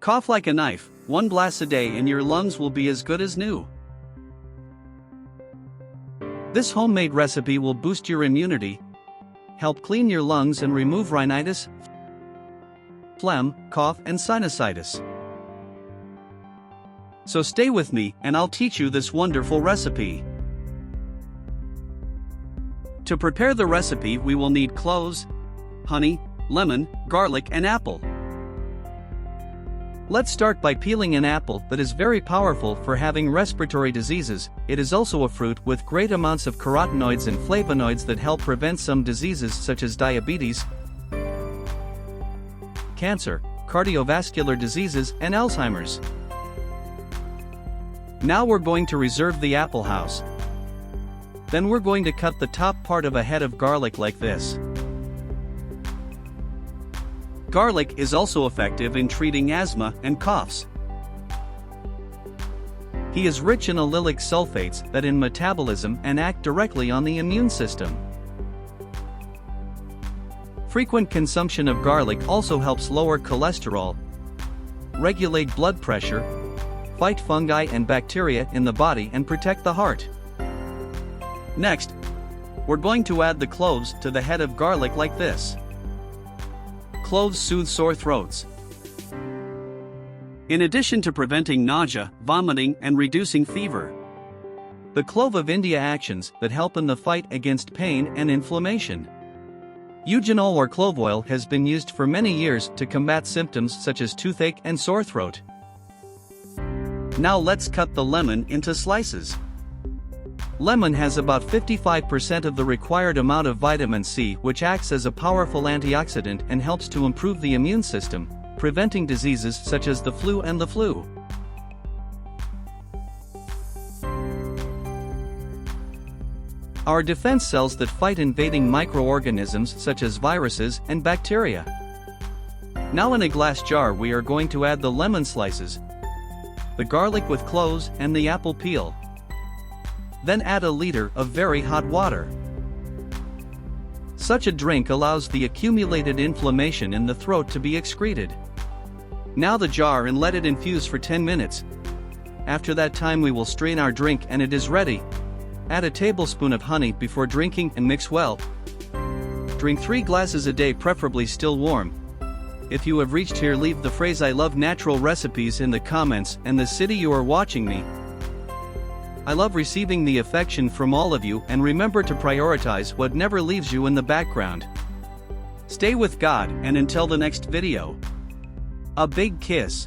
Cough like a knife, 1 blast a day and your lungs will be as good as new. This homemade recipe will boost your immunity, help clean your lungs and remove rhinitis, phlegm, cough and sinusitis. So stay with me and I'll teach you this wonderful recipe. To prepare the recipe we will need cloves, honey, lemon, garlic and apple. Let's start by peeling an apple that is very powerful for having respiratory diseases. It is also a fruit with great amounts of carotenoids and flavonoids that help prevent some diseases such as diabetes, cancer, cardiovascular diseases and Alzheimer's. Now we're going to reserve the apple house. Then we're going to cut the top part of a head of garlic like this. Garlic is also effective in treating asthma and coughs. He is rich in allylic sulfates that in metabolism and act directly on the immune system. Frequent consumption of garlic also helps lower cholesterol, regulate blood pressure, fight fungi and bacteria in the body and protect the heart. Next, we're going to add the cloves to the head of garlic like this. Cloves soothe sore throats. In addition to preventing nausea, vomiting, and reducing fever, the clove of India actions that help in the fight against pain and inflammation. Eugenol or clove oil has been used for many years to combat symptoms such as toothache and sore throat. Now let's cut the lemon into slices. Lemon has about 55% of the required amount of vitamin C, which acts as a powerful antioxidant and helps to improve the immune system, preventing diseases such as the flu and the flu. Our defense cells that fight invading microorganisms such as viruses and bacteria. Now in a glass jar we are going to add the lemon slices, the garlic with cloves and the apple peel. Then add a liter of very hot water. Such a drink allows the accumulated inflammation in the throat to be excreted. Now the jar and let it infuse for 10 minutes. After that time we will strain our drink and it is ready. Add a tablespoon of honey before drinking and mix well. Drink 3 glasses a day, preferably still warm. If you have reached here, leave the phrase "I love natural recipes" in the comments and the city you are watching me. I love receiving the affection from all of you, and remember to prioritize what never leaves you in the background. Stay with God and until the next video. A big kiss.